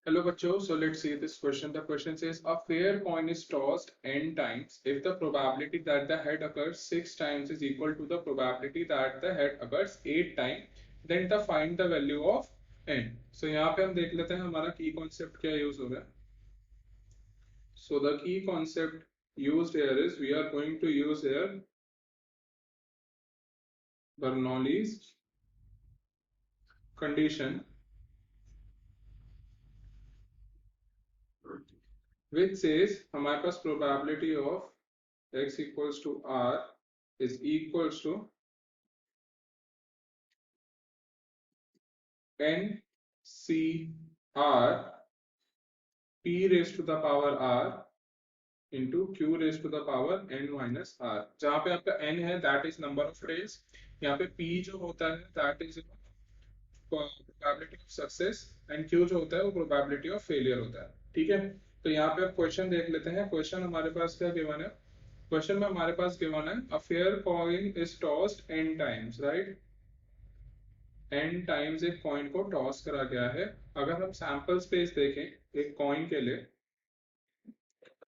Hello, bachcho. So let's see this question. The question says a fair coin is tossed n times if the probability that the head occurs 6 times is equal to the probability that the head occurs 8 times. Then the find the value of n. So यहाँ पे हम देख लेते हैं हमारा key concept क्या use हो रहा है. So the key concept used here is we are going to use here Bernoulli's condition, which says हमारे पास probability of x equals to r is equals to n c r p raised to the power r into q raised to the power n minus r. जहां पे आपका n है that is number of rays, यहाँ पे p जो होता है that is probability of success and q जो होता है वो probability of failure होता है. ठीक है, तो यहाँ पे आप क्वेश्चन देख लेते हैं. क्वेश्चन हमारे पास क्या गिवन है? क्वेश्चन में हमारे पास गिवन है a fair coin is tossed n times, right? n times एक कॉइन को टॉस करा गया है. अगर हम सैंपल स्पेस देखें एक कॉइन के लिए,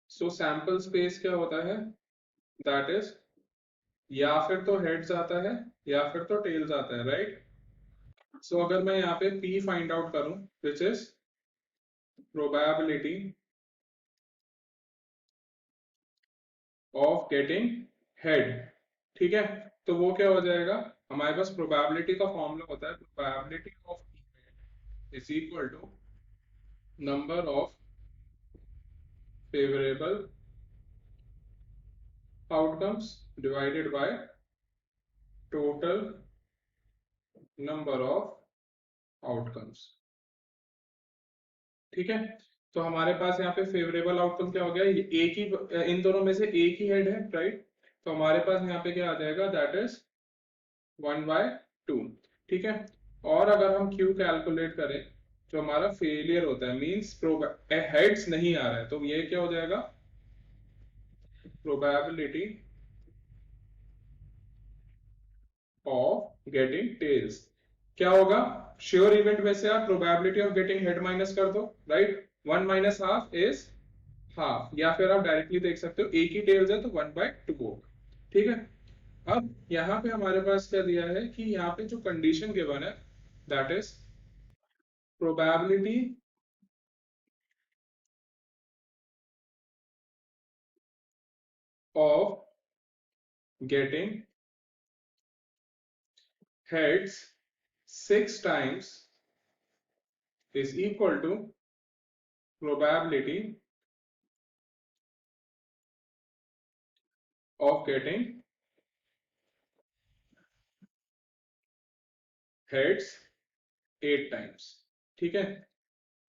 सो सैंपल स्पेस क्या होता है? दैट इज या फिर तो हेड्स आता है या फिर तो टेल्स आता है, राइट? सो अगर मैं यहाँ पे p फाइंड आउट करूं which is probability of getting head, ठीक है, तो वो क्या हो जाएगा? हमारे पास प्रोबेबिलिटी का फॉर्मूला होता है probability of event is equal to number of favorable outcomes divided by total number of outcomes. ठीक है, तो हमारे पास यहाँ पे फेवरेबल आउटकम क्या हो गया? ये एक ही, इन दोनों में से एक ही हेड है, राइट? तो हमारे पास यहाँ पे क्या आ जाएगा? That is 1/2. ठीक है, और अगर हम Q कैलकुलेट करें जो हमारा फेलियर होता है मींस हेड्स नहीं आ रहा है, तो ये क्या हो जाएगा? Probability of getting tails. क्या होगा? श्योर इवेंट में से आप probability of getting head minus कर दो, right? 1 minus half is half, या फिर आप डायरेक्टली देख सकते हो एक ही टेल्स है तो 1/2 होगा. ठीक है, अब यहाँ पे हमारे पास क्या दिया है कि यहाँ पे जो कंडीशन गिवन है that is probability of getting heads 6 times is equal to probability of getting heads 8 times. ठीक है,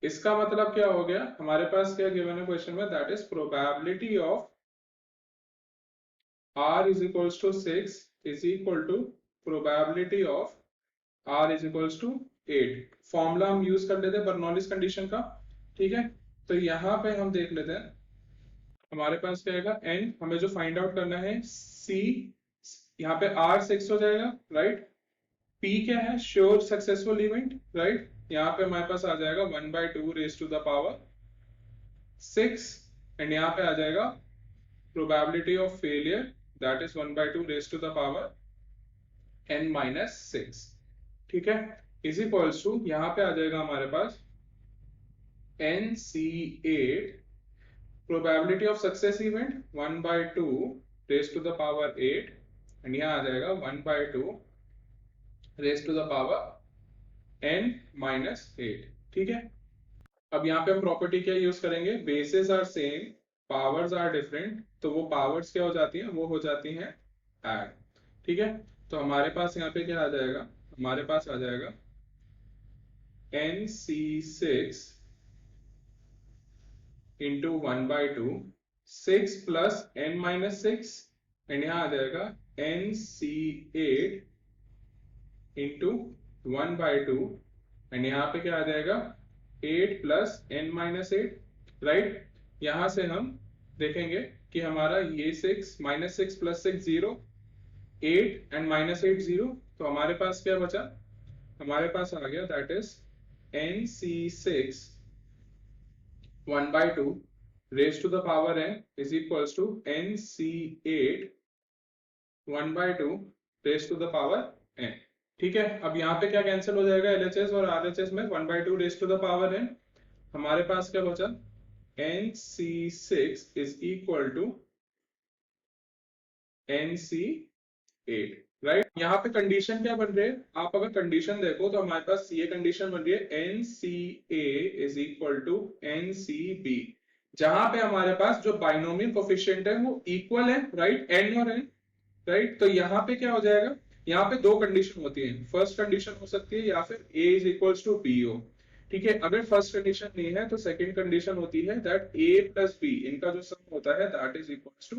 इसका मतलब क्या हो गया? हमारे पास क्या गिवन है क्वेश्चन में? That is probability of r is equals to 6 is equal to probability of r is equals to 8. Formula हम यूज कर लेते हैं बर्नौलीज कंडीशन का. ठीक है, तो यहाँ पे हम देख लेते हैं हमारे पास क्या आएगा? n हमें जो फाइंड आउट करना है c, यहाँ पे r 6 हो जाएगा, राइट? p क्या है? Sure successful event, right? यहाँ पे हमारे पास आ जाएगा 1/2 raise to the power 6 and यहाँ पे आ जाएगा probability of failure that is 1/2 raise to the power n minus 6. ठीक है, इज इक्वल्स टू यहाँ पे आ जाएगा हमारे पास nc8 probability of success event 1/2 raise to the power 8 and यहाँ आ जाएगा 1/2 raise to the power n minus 8. ठीक है, अब यहाँ पे हम प्रॉपर्टी क्या यूज करेंगे? Basis are same, powers are different, तो वो पावर्स क्या हो जाती हैं? वो हो जाती हैं ऐड. ठीक है, तो हमारे पास यहाँ पे क्या आ जाएगा? हमारे पास आ जाएगा nc6 into 1/2 6 plus n minus 6 and यहाँ आ जाएगा nc8 इंटू 1/2 एंड यहाँ पे क्या आ जाएगा? 8 प्लस n माइनस 8, राइट? यहां से हम देखेंगे कि हमारा ये 6 माइनस 6 प्लस 6 0, 8 एंड माइनस 8 0, तो हमारे पास क्या बचा? हमारे पास आ गया that is nc6 1 by 2 raised to the power n is equals to nc8 1 by 2 raised to the power n. ठीक है, अब यहाँ पे क्या कैंसिल हो जाएगा, LHS और RHS में 1 by 2 raised to the power n. हमारे पास क्या बचा, nc6 is equal to nc8, right. यहाँ पे कंडीशन क्या बन रही है, आप अगर कंडीशन देखो तो हमारे पास ये कंडीशन बन रही है nca is equal to ncb, जहां पे हमारे पास जो बाइनोमियल कोफिशिएंट है वो इक्वल है, राइट, n और n, राइट. तो यहाँ पे क्या हो जाएगा, यहाँ पे दो कंडीशन होती है. फर्स्ट कंडीशन हो सकती है या फिर a is equals to b हो. ठीक है, अगर फर्स्ट कंडीशन नहीं है तो सेकंड कंडीशन होती है दैट a प्लस b इनका जो सम होता है that is equals to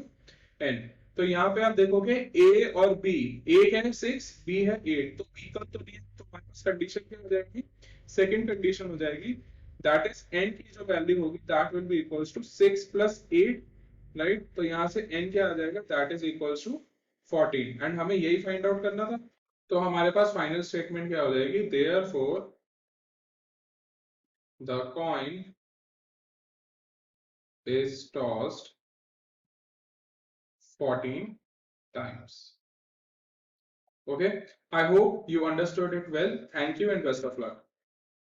n. तो यहाँ पे आप देखोगे a और b, a क्या है 6, b है 8, तो b का तो नहीं है, तो हमारे पास कंडीशन क्या हो जाएगी, सेकंड कंडीशन हो जाएगी दैट इज n की जो वैल्यू होगी that will be equals to 6 plus 8, right. तो यहाँ से n क्या आ जाएगा, that is equals to 14, and हमें यही फाइंड आउट करना था. तो हमारे पास फाइनल स्टेटमेंट क्या हो जाएगी, therefore the coin is tossed 14 times. Okay, I hope you understood it well. Thank you and best of luck.